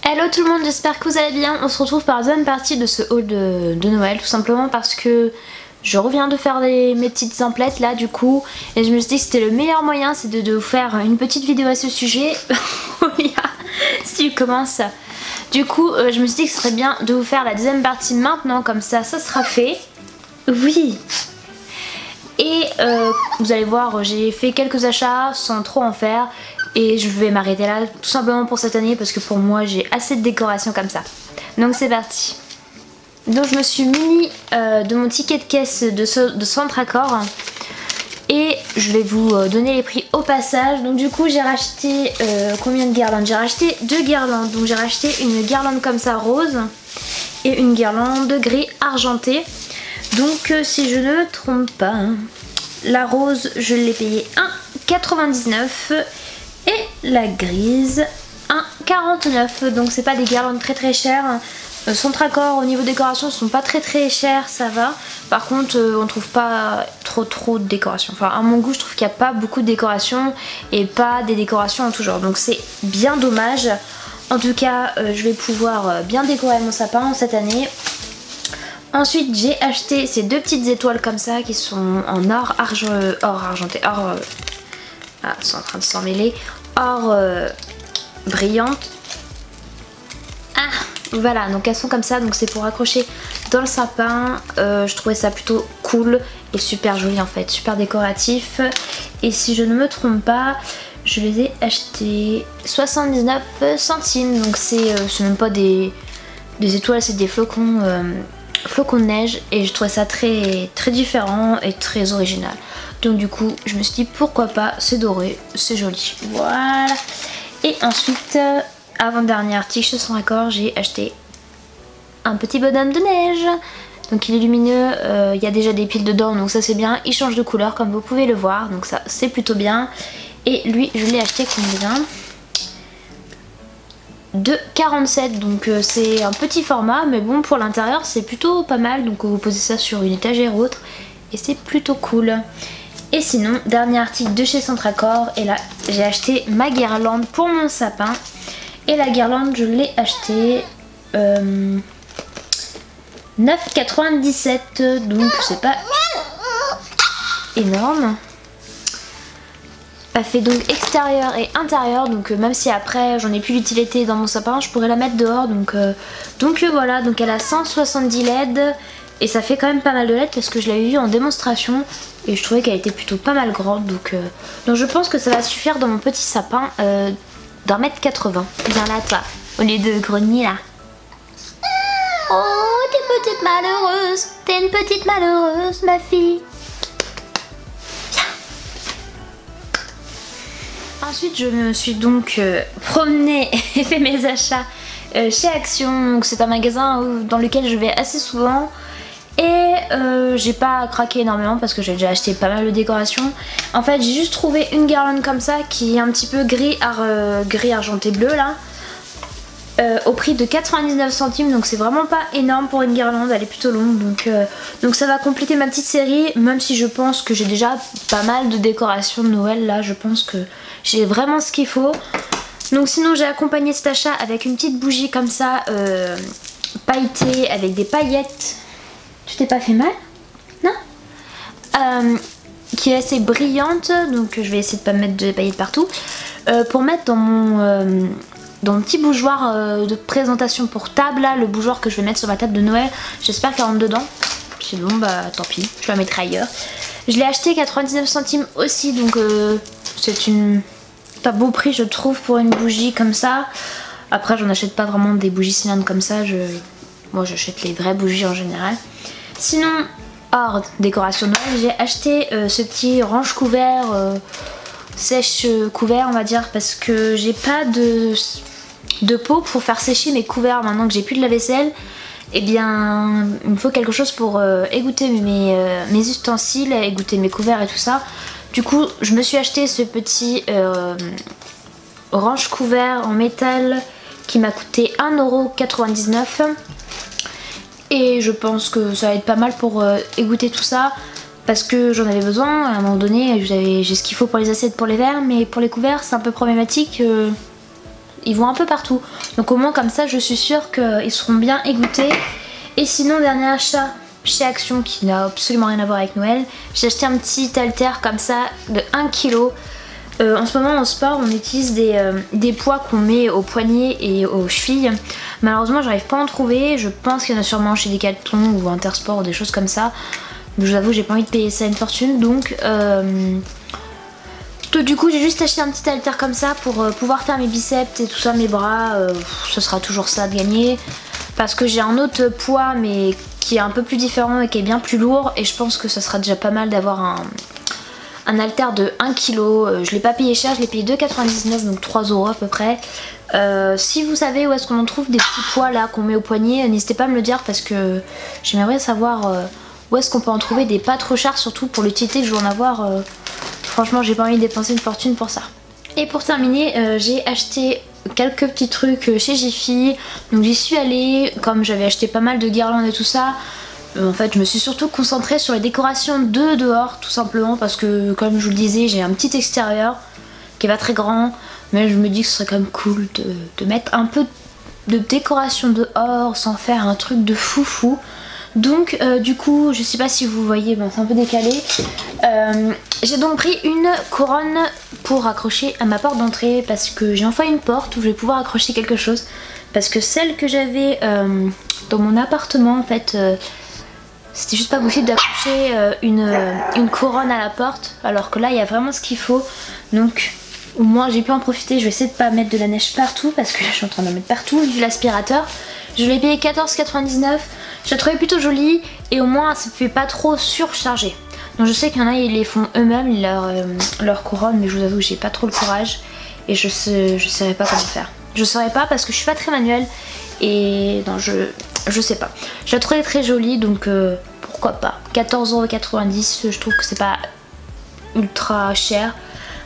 Hello tout le monde, j'espère que vous allez bien. On se retrouve par la deuxième partie de ce haul de Noël, tout simplement parce que je reviens de faire mes petites emplettes là du coup, et je me suis dit que c'était le meilleur moyen, c'est de vous faire une petite vidéo à ce sujet. Si tu commences. Du coup, je me suis dit que ce serait bien de vous faire la deuxième partie maintenant, comme ça sera fait. Oui. Et vous allez voir, j'ai fait quelques achats sans trop en faire. Et je vais m'arrêter là tout simplement pour cette année parce que pour moi j'ai assez de décoration comme ça. Donc c'est parti. Donc je me suis muni de mon ticket de caisse de Centracor. Et je vais vous donner les prix au passage. Donc du coup j'ai racheté combien de guirlandes? J'ai racheté 2 guirlandes. Donc j'ai racheté une guirlande comme ça rose et une guirlande gris argenté. Donc si je ne me trompe pas, hein, la rose je l'ai payée 1,99 € et la grise 1,49 €. Donc c'est pas des guirlandes très chères. Centracor au niveau décoration sont pas très chères, ça va. Par contre on trouve pas trop de décoration. Enfin à mon goût je trouve qu'il n'y a pas beaucoup de décoration et pas des décorations en tout genre. Donc c'est bien dommage. En tout cas je vais pouvoir bien décorer mon sapin cette année. Ensuite j'ai acheté ces deux petites étoiles comme ça qui sont en or argenté, c'est en train de s'en mêler, or brillante. Ah voilà, donc elles sont comme ça, donc c'est pour accrocher dans le sapin. Je trouvais ça plutôt cool et super joli en fait, super décoratif. Et si je ne me trompe pas, je les ai achetées 79 centimes. Donc c'est même pas des étoiles, c'est des flocons de neige, et je trouvais ça très différent et très original. Donc du coup je me suis dit pourquoi pas, c'est doré, c'est joli. Voilà. Et ensuite avant-dernier article chez Centracor, j'ai acheté un petit bonhomme de neige. Donc il est lumineux, il y a déjà des piles dedans, donc ça c'est bien. Il change de couleur comme vous pouvez le voir, donc ça c'est plutôt bien. Et lui je l'ai acheté combien? De 47, donc c'est un petit format, mais bon pour l'intérieur c'est plutôt pas mal. Donc vous posez ça sur une étagère ou autre et c'est plutôt cool. Et sinon, dernier article de chez Centracor, et là j'ai acheté ma guirlande pour mon sapin. Et la guirlande je l'ai achetée 9,97 €, donc c'est pas énorme. Elle fait donc extérieur et intérieur, donc même si après j'en ai plus l'utilité dans mon sapin, je pourrais la mettre dehors. Donc voilà, donc elle a 170 LED et ça fait quand même pas mal de LED parce que je l'avais vue en démonstration et je trouvais qu'elle était plutôt pas mal grande. Donc je pense que ça va suffire dans mon petit sapin d'1,80 m. Viens là toi, au lieu de grogner là. Oh t'es petite malheureuse, t'es une petite malheureuse ma fille. Ensuite je me suis donc promenée et fait mes achats chez Action. C'est un magasin dans lequel je vais assez souvent. Et j'ai pas craqué énormément parce que j'ai déjà acheté pas mal de décorations. En fait j'ai juste trouvé une guirlande comme ça qui est un petit peu gris argenté bleu là. Au prix de 99 centimes, donc c'est vraiment pas énorme pour une guirlande, elle est plutôt longue, donc ça va compléter ma petite série, même si je pense que j'ai déjà pas mal de décorations de Noël là, je pense que j'ai vraiment ce qu'il faut. Donc sinon j'ai accompagné cet achat avec une petite bougie comme ça, pailletée avec des paillettes. Tu t'es pas fait mal? Non? Qui est assez brillante, donc je vais essayer de pas mettre de paillettes partout, pour mettre dans mon petit bougeoir de présentation pour table là, le bougeoir que je vais mettre sur ma table de Noël. J'espère qu'elle rentre dedans. Sinon bah tant pis, je la mettrai ailleurs. Je l'ai acheté 99 centimes aussi, donc c'est pas beau prix je trouve pour une bougie comme ça. Après j'en achète pas vraiment des bougies cylindres comme ça, moi j'achète les vraies bougies en général. Sinon hors décoration Noël, j'ai acheté ce petit range couvert, sèche couvert on va dire, parce que j'ai pas de pot pour faire sécher mes couverts maintenant que j'ai plus de lave-vaisselle. Et bien il me faut quelque chose pour égoutter mes ustensiles, égoutter mes couverts et tout ça. Du coup je me suis acheté ce petit range couvert en métal qui m'a coûté 1,99 €. Et je pense que ça va être pas mal pour égoutter tout ça, parce que j'en avais besoin à un moment donné. J'ai ce qu'il faut pour les assiettes, pour les verres, mais pour les couverts c'est un peu problématique. ils vont un peu partout. Donc au moins comme ça je suis sûre qu'ils seront bien égouttés. Et sinon dernier achat chez Action qui n'a absolument rien à voir avec Noël, j'ai acheté un petit halter comme ça de 1 kg. En ce moment en sport on utilise des poids qu'on met aux poignets et aux chevilles. Malheureusement j'arrive pas à en trouver, je pense qu'il y en a sûrement chez Decathlon ou Intersport ou des choses comme ça. Mais je vous avoue j'ai pas envie de payer ça une fortune donc du coup j'ai juste acheté un petit halter comme ça pour pouvoir faire mes biceps et tout ça, mes bras, ce sera toujours ça de gagner. Parce que j'ai un autre poids mais qui est un peu plus différent et qui est bien plus lourd et je pense que ça sera déjà pas mal d'avoir un halter de 1 kg. Je l'ai pas payé cher, je l'ai payé 2,99 donc 3 € à peu près. Si vous savez où est-ce qu'on en trouve des petits poids là qu'on met au poignet, n'hésitez pas à me le dire parce que j'aimerais bien savoir où est-ce qu'on peut en trouver des pas trop chers, surtout pour l'utilité que je vais en avoir. Franchement j'ai pas envie de dépenser une fortune pour ça. Et pour terminer j'ai acheté quelques petits trucs chez Jiffy. Donc j'y suis allée, comme j'avais acheté pas mal de guirlandes et tout ça. En fait je me suis surtout concentrée sur les décorations de dehors tout simplement parce que comme je vous le disais j'ai un petit extérieur qui est pas très grand mais je me dis que ce serait quand même cool de mettre un peu de décoration dehors sans faire un truc de foufou. Donc du coup je sais pas si vous voyez, bon c'est un peu décalé, j'ai donc pris une couronne pour accrocher à ma porte d'entrée parce que j'ai enfin une porte où je vais pouvoir accrocher quelque chose parce que celle que j'avais dans mon appartement en fait c'était juste pas possible d'accrocher une couronne à la porte alors que là il y a vraiment ce qu'il faut. Donc au moins j'ai pu en profiter, je vais essayer de pas mettre de la neige partout parce que là je suis en train d'en mettre partout vu l'aspirateur. Je l'ai payé 14,99, je la trouvais plutôt jolie et au moins ça ne fait pas trop surchargé. Donc je sais qu'il y en a ils les font eux-mêmes leur couronne mais je vous avoue que j'ai pas trop le courage et je saurais pas comment faire. Je saurais pas parce que je suis pas très manuelle et non je sais pas. Je la trouvais très jolie donc pourquoi pas. 14,90 € je trouve que c'est pas ultra cher.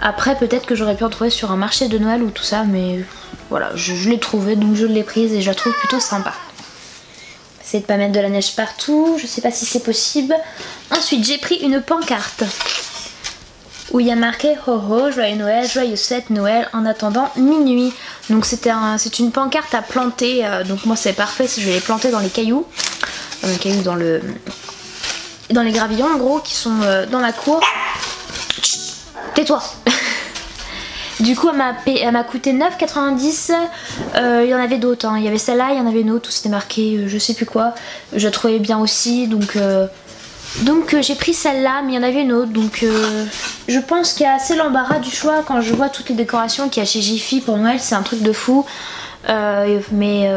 Après peut-être que j'aurais pu en trouver sur un marché de Noël ou tout ça mais voilà je l'ai trouvée donc je l'ai prise et je la trouve plutôt sympa. Essayez de pas mettre de la neige partout, je sais pas si c'est possible. Ensuite j'ai pris une pancarte où il y a marqué ho ho, joyeux Noël, joyeux fête Noël en attendant minuit. Donc c'est une pancarte à planter, donc moi c'est parfait si je vais les planter dans les cailloux. Dans les gravillons en gros qui sont dans ma cour. Chut, tais-toi. Du coup elle m'a coûté 9,90 €. Il y en avait d'autres, hein. Il y avait celle-là, il y en avait une autre où c'était marqué je sais plus quoi. Je la trouvais bien aussi donc j'ai pris celle-là mais il y en avait une autre donc je pense qu'il y a assez l'embarras du choix quand je vois toutes les décorations qu'il y a chez Jiffy pour Noël, c'est un truc de fou. Mais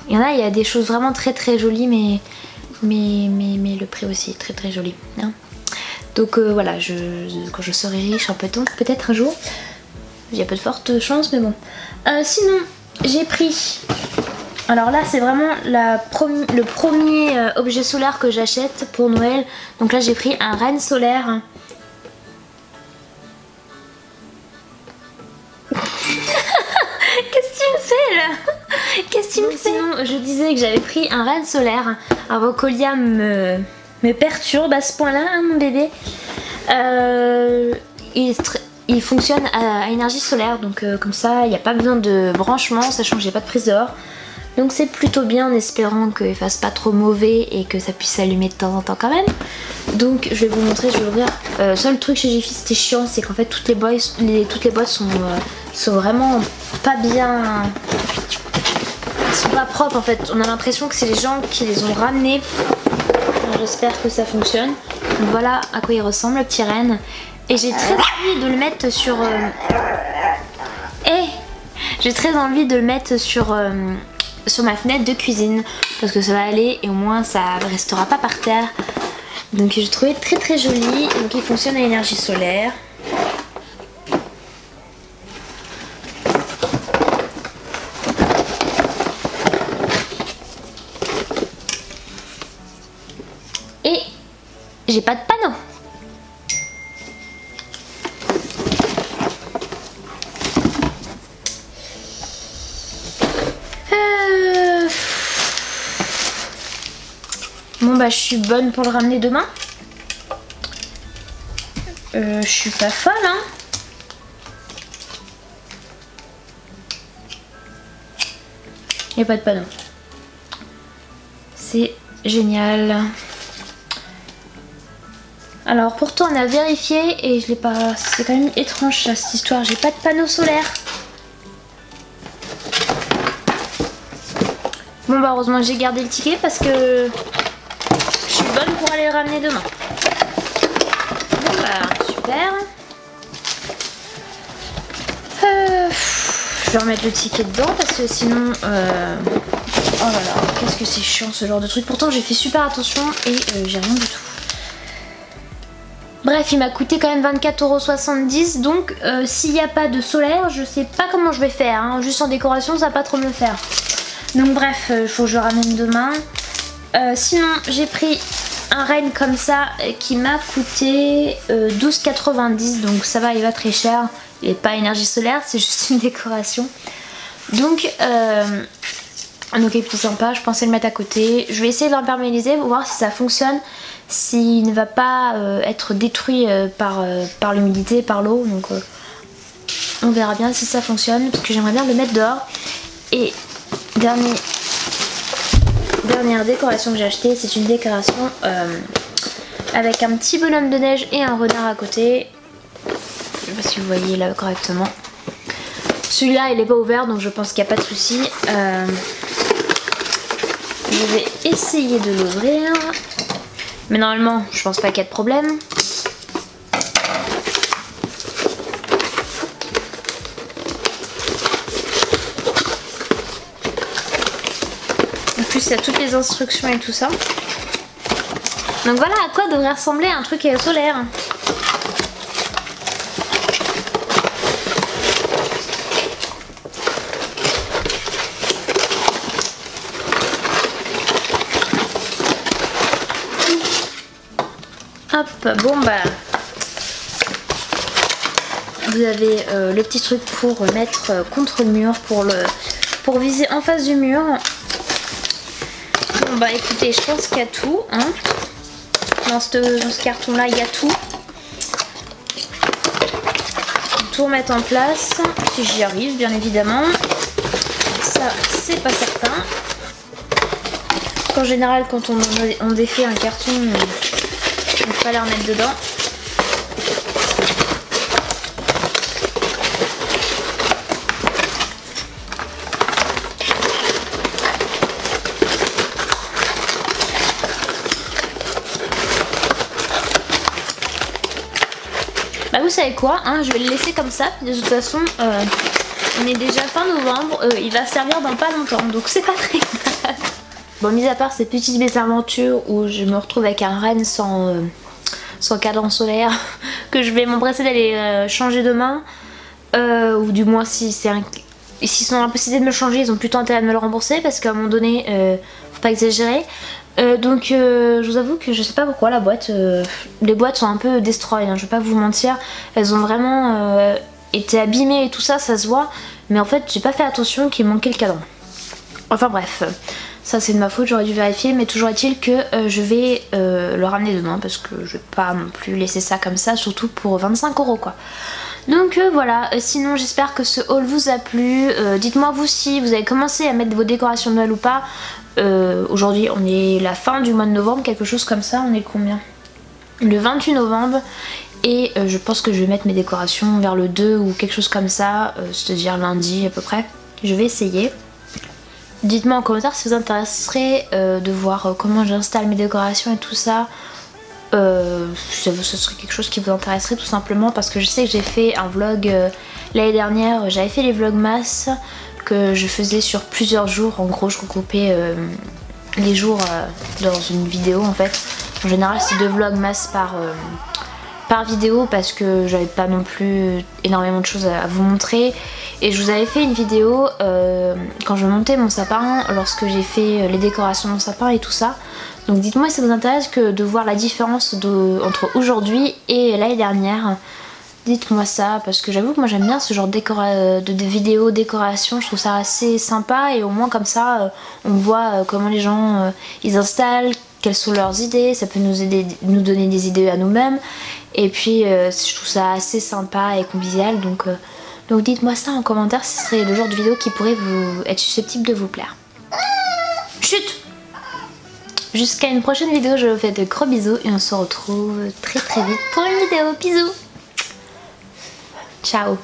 il y en a, il y a des choses vraiment très très jolies mais le prix aussi est très très joli, hein. Donc voilà, quand je serai riche peut-être un jour. Il y a peu de fortes chances mais bon. Sinon j'ai pris, alors là c'est vraiment le premier objet solaire que j'achète pour Noël. Donc là j'ai pris un renne solaire. Qu'est-ce que tu me fais là? Qu'est-ce que tu me fais? Sinon je disais que j'avais pris un renne solaire. Alors Vocolia me perturbe à ce point là, hein, mon bébé. Il fonctionne à énergie solaire donc comme ça il n'y a pas besoin de branchement sachant que j'ai pas de prise dehors. Donc c'est plutôt bien en espérant qu'il fasse pas trop mauvais et que ça puisse s'allumer de temps en temps quand même. Donc je vais vous montrer, je vais l'ouvrir. Seul truc chez Jiffy c'était chiant, c'est qu'en fait toutes les boîtes sont vraiment pas bien, elles sont pas propres en fait. On a l'impression que c'est les gens qui les ont ramenées. J'espère que ça fonctionne. Donc voilà à quoi il ressemble le petit renne. Et j'ai très envie de le mettre sur... J'ai très envie de le mettre sur ma fenêtre de cuisine. Parce que ça va aller et au moins ça ne restera pas par terre. Donc j'ai trouvé très très joli. Donc il fonctionne à énergie solaire. Et j'ai pas de panneau. Bon bah je suis bonne pour le ramener demain. Je suis pas folle hein. n'y a pas de panneau. C'est génial. Alors pourtant on a vérifié et je l'ai pas. C'est quand même étrange ça, cette histoire. J'ai pas de panneau solaire. Bon bah heureusement que j'ai gardé le ticket parce que je suis bonne pour aller le ramener demain. Bon bah super. Je vais remettre le ticket dedans parce que sinon... Oh là là, qu'est-ce que c'est chiant ce genre de truc. Pourtant j'ai fait super attention et j'ai rien du tout. Bref, il m'a coûté quand même 24,70 €. Donc s'il n'y a pas de solaire, je sais pas comment je vais faire. Hein. Juste en décoration, ça va pas trop me le faire. Donc bref, il faut que je le ramène demain. Sinon, j'ai pris un Rennes comme ça qui m'a coûté 12,90 €. Donc ça va, il va très cher. Il n'est pas énergie solaire, c'est juste une décoration. Donc il est plutôt sympa, je pensais le mettre à côté. Je vais essayer de l'imperméabiliser pour voir si ça fonctionne. S'il ne va pas être détruit par l'humidité, par l'eau. Donc on verra bien si ça fonctionne. Parce que j'aimerais bien le mettre dehors. Et dernière décoration que j'ai acheté, c'est une décoration avec un petit bonhomme de neige et un renard à côté. Je sais pas si vous voyez là correctement. Celui-là il n'est pas ouvert donc je pense qu'il n'y a pas de souci. Je vais essayer de l'ouvrir. Mais normalement je pense pas qu'il y a de problème. En plus il y a toutes les instructions et tout ça. Donc voilà à quoi devrait ressembler un truc solaire. Hop, bon bah vous avez le petit truc pour mettre contre le mur, pour viser en face du mur. Bon bah écoutez, je pense qu'il y a tout hein. Dans ce carton là il y a tout. Tout remettre en place, si j'y arrive bien évidemment. Ça c'est pas certain. En général quand on défait un carton, il fallait en mettre dedans. Bah vous savez quoi, hein, je vais le laisser comme ça. De toute façon, on est déjà fin novembre, il va servir dans pas longtemps, donc c'est pas très grave. Bon, mis à part ces petites mésaventures où je me retrouve avec un Rennes sans cadran solaire que je vais m'empresser d'aller changer demain, ou du moins s'ils sont dans la possibilité de me le changer, ils ont plutôt intérêt à me le rembourser parce qu'à un moment donné, faut pas exagérer. Donc je vous avoue que je sais pas pourquoi la boîte, les boîtes sont un peu destroy, hein, je vais pas vous mentir, elles ont vraiment été abîmées et tout ça, ça se voit, mais en fait j'ai pas fait attention qu'il manquait le cadran. Enfin bref. Ça c'est de ma faute, j'aurais dû vérifier, mais toujours est-il que je vais le ramener demain parce que je vais pas non plus laisser ça comme ça, surtout pour 25 € quoi. Donc voilà, sinon j'espère que ce haul vous a plu. Dites-moi vous si vous avez commencé à mettre vos décorations de Noël ou pas. Aujourd'hui on est la fin du mois de novembre, quelque chose comme ça, on est combien? Le 28 novembre. Et je pense que je vais mettre mes décorations vers le 2 ou quelque chose comme ça, c'est-à-dire lundi à peu près. Je vais essayer. Dites-moi en commentaire si vous intéresserait de voir comment j'installe mes décorations et tout ça. Ce serait quelque chose qui vous intéresserait tout simplement parce que je sais que j'ai fait un vlog l'année dernière. J'avais fait les vlogmas que je faisais sur plusieurs jours. En gros je regroupais les jours dans une vidéo en fait. En général c'est 2 vlogmas par vidéo parce que j'avais pas non plus énormément de choses à vous montrer. Et je vous avais fait une vidéo quand je montais mon sapin, lorsque j'ai fait les décorations de mon sapin et tout ça. Donc dites-moi si ça vous intéresse que de voir la différence entre aujourd'hui et l'année dernière. Dites-moi ça parce que j'avoue que moi j'aime bien ce genre de vidéos décoration, je trouve ça assez sympa et au moins comme ça on voit comment les gens ils installent, quelles sont leurs idées, ça peut nous donner des idées à nous-mêmes. Et puis je trouve ça assez sympa et convivial, donc dites-moi ça en commentaire si ce serait le genre de vidéo qui pourrait être susceptible de vous plaire. Chut. Jusqu'à une prochaine vidéo, je vous fais de gros bisous et on se retrouve très vite pour une vidéo. Bisous. Ciao.